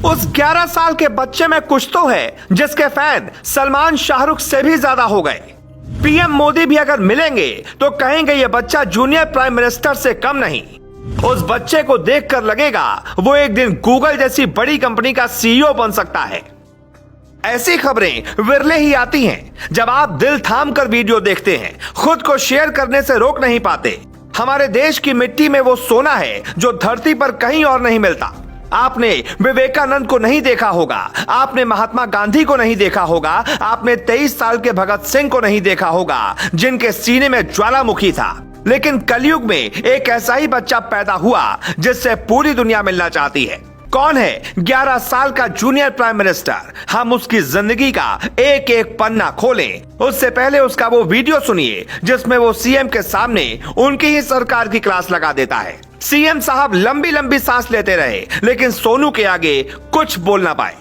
उस 11 साल के बच्चे में कुछ तो है जिसके फैन सलमान शाहरुख से भी ज्यादा हो गए। पीएम मोदी भी अगर मिलेंगे तो कहेंगे ये बच्चा जूनियर प्राइम मिनिस्टर से कम नहीं। उस बच्चे को देखकर लगेगा वो एक दिन गूगल जैसी बड़ी कंपनी का सीईओ बन सकता है। ऐसी खबरें विरले ही आती हैं जब आप दिल थाम कर वीडियो देखते हैं, खुद को शेयर करने से रोक नहीं पाते। हमारे देश की मिट्टी में वो सोना है जो धरती पर कहीं और नहीं मिलता। आपने विवेकानंद को नहीं देखा होगा, आपने महात्मा गांधी को नहीं देखा होगा, आपने 23 साल के भगत सिंह को नहीं देखा होगा जिनके सीने में ज्वालामुखी था। लेकिन कलयुग में एक ऐसा ही बच्चा पैदा हुआ जिससे पूरी दुनिया मिलना चाहती है। कौन है 11 साल का जूनियर प्राइम मिनिस्टर? हम उसकी जिंदगी का एक एक पन्ना खोलें, उससे पहले उसका वो वीडियो सुनिए जिसमें वो सीएम के सामने उनकी ही सरकार की क्लास लगा देता है। सीएम साहब लंबी लंबी सांस लेते रहे लेकिन सोनू के आगे कुछ बोल ना पाए।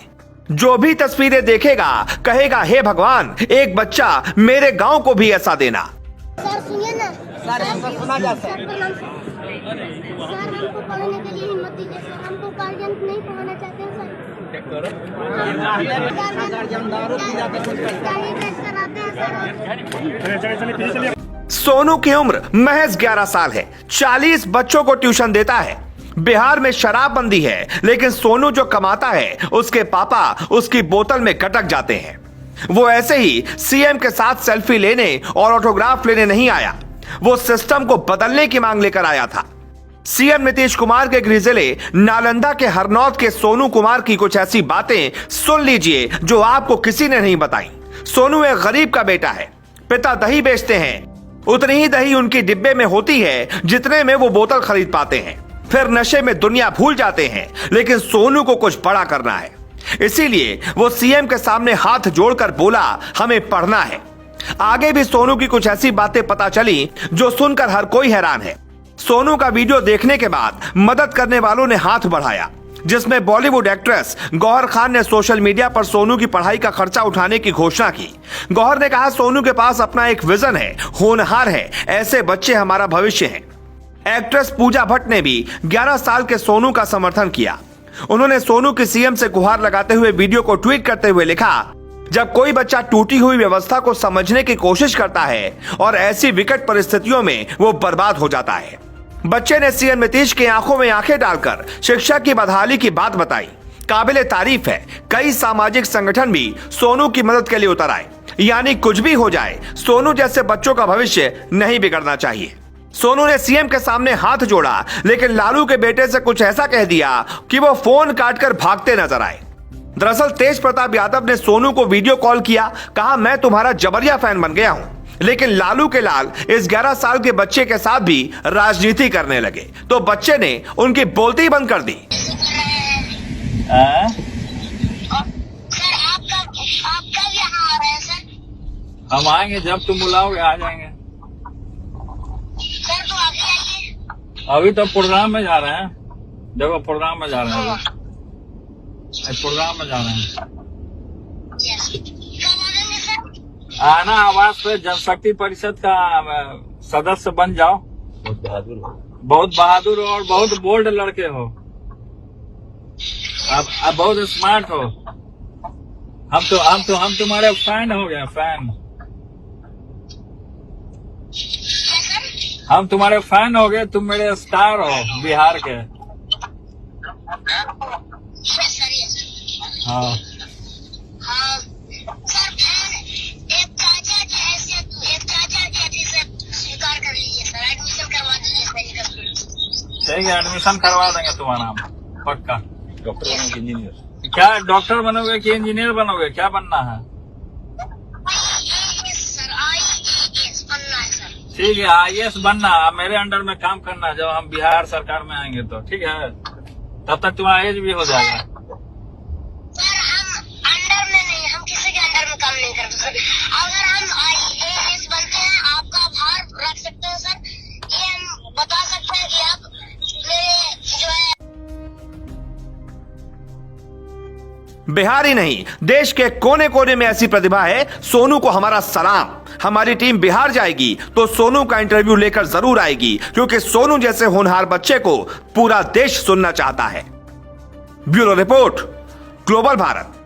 जो भी तस्वीरें देखेगा कहेगा, हे भगवान, एक बच्चा मेरे गांव को भी ऐसा देना। सर सुनिए ना, सर हमको पढ़ने के लिए हिम्मत दीजिए सर, हमको गार्जियन नहीं पढ़ाना चाहते हैं सर। सोनू की उम्र महज 11 साल है, 40 बच्चों को ट्यूशन देता है। बिहार में शराबबंदी है लेकिन सोनू जो कमाता है उसके पापा उसकी बोतल में गटक जाते हैं। वो ऐसे ही सीएम के साथ सेल्फी लेने और ऑटोग्राफ लेने नहीं आया, वो सिस्टम को बदलने की मांग लेकर आया था। सीएम नीतीश कुमार के गृह जिले नालंदा के हरनौत के सोनू कुमार की कुछ ऐसी बातें सुन लीजिए जो आपको किसी ने नहीं बताई। सोनू एक गरीब का बेटा है, पिता दही बेचते हैं, उतनी ही दही उनकी डिब्बे में होती है जितने में वो बोतल खरीद पाते हैं। फिर नशे में दुनिया भूल जाते हैं, लेकिन सोनू को कुछ बड़ा करना है, इसीलिए वो सीएम के सामने हाथ जोड़कर बोला, हमें पढ़ना है। आगे भी सोनू की कुछ ऐसी बातें पता चली जो सुनकर हर कोई हैरान है। सोनू का वीडियो देखने के बाद मदद करने वालों ने हाथ बढ़ाया, जिसमें बॉलीवुड एक्ट्रेस गौहर खान ने सोशल मीडिया पर सोनू की पढ़ाई का खर्चा उठाने की घोषणा की। गौहर ने कहा, सोनू के पास अपना एक विजन है, होनहार है, ऐसे बच्चे हमारा भविष्य हैं। एक्ट्रेस पूजा भट्ट ने भी 11 साल के सोनू का समर्थन किया। उन्होंने सोनू की सीएम से गुहार लगाते हुए वीडियो को ट्वीट करते हुए लिखा, जब कोई बच्चा टूटी हुई व्यवस्था को समझने की कोशिश करता है और ऐसी विकट परिस्थितियों में वो बर्बाद हो जाता है। बच्चे ने सीएम नीतीश की आंखों में आंखें डालकर शिक्षा की बदहाली की बात बताई। काबिले तारीफ है, कई सामाजिक संगठन भी सोनू की मदद के लिए उतर आए। यानी कुछ भी हो जाए, सोनू जैसे बच्चों का भविष्य नहीं बिगड़ना चाहिए। सोनू ने सीएम के सामने हाथ जोड़ा, लेकिन लालू के बेटे से कुछ ऐसा कह दिया कि वो फोन काटकर भागते नजर आए। दरअसल तेज प्रताप यादव ने सोनू को वीडियो कॉल किया, कहा, मैं तुम्हारा जबरिया फैन बन गया हूं। लेकिन लालू के लाल इस 11 साल के बच्चे के साथ भी राजनीति करने लगे, तो बच्चे ने उनकी बोलती बंद कर दी। हम आएंगे, जब तुम बुलाओगे आ जाएंगे। सर तो अभी आइए। अभी तो प्रोग्राम में जा रहे हैं, देखो प्रोग्राम में जा रहे हैं, प्रोग्राम में जा रहे हैं। कब आ जाएंगे सर? आना, आवाज पे जनशक्ति परिषद का सदस्य बन जाओ। बहुत बहादुर हो और बहुत बोल्ड लड़के हो, आप बहुत स्मार्ट हो। हम तुम्हारे फैन हो गए, फैन। हम तुम्हारे फैन हो गए, तुम मेरे स्टार हो बिहार के। हाँ हाँ सर, एक चाचा की हैसियत स्वीकार कर लीजिए सर, एडमिशन करवा दीजिए सर। ठीक है, एडमिशन करवा देंगे तुम्हारा हम, पक्का। डॉक्टर बनोगे, इंजीनियर? क्या डॉक्टर बनोगे कि इंजीनियर बनोगे, क्या बनना है? ठीक है, IAS बनना, मेरे अंडर में काम करना जब हम बिहार सरकार में आएंगे तो। ठीक है, तब तक तुम्हारा एज भी हो जाएगा। सर हम अंडर में नहीं, हम किसी के अंडर में काम नहीं करते सर। अगर हम IAS बनते हैं, आपका आभार रख सकते हैं सर, ये हम बता सकते हैं कि आप मेरे जो है। बिहार ही नहीं, देश के कोने कोने में ऐसी प्रतिभा है। सोनू को हमारा सलाम। हमारी टीम बिहार जाएगी तो सोनू का इंटरव्यू लेकर जरूर आएगी, क्योंकि सोनू जैसे होनहार बच्चे को पूरा देश सुनना चाहता है। Bureau report, global Bharat.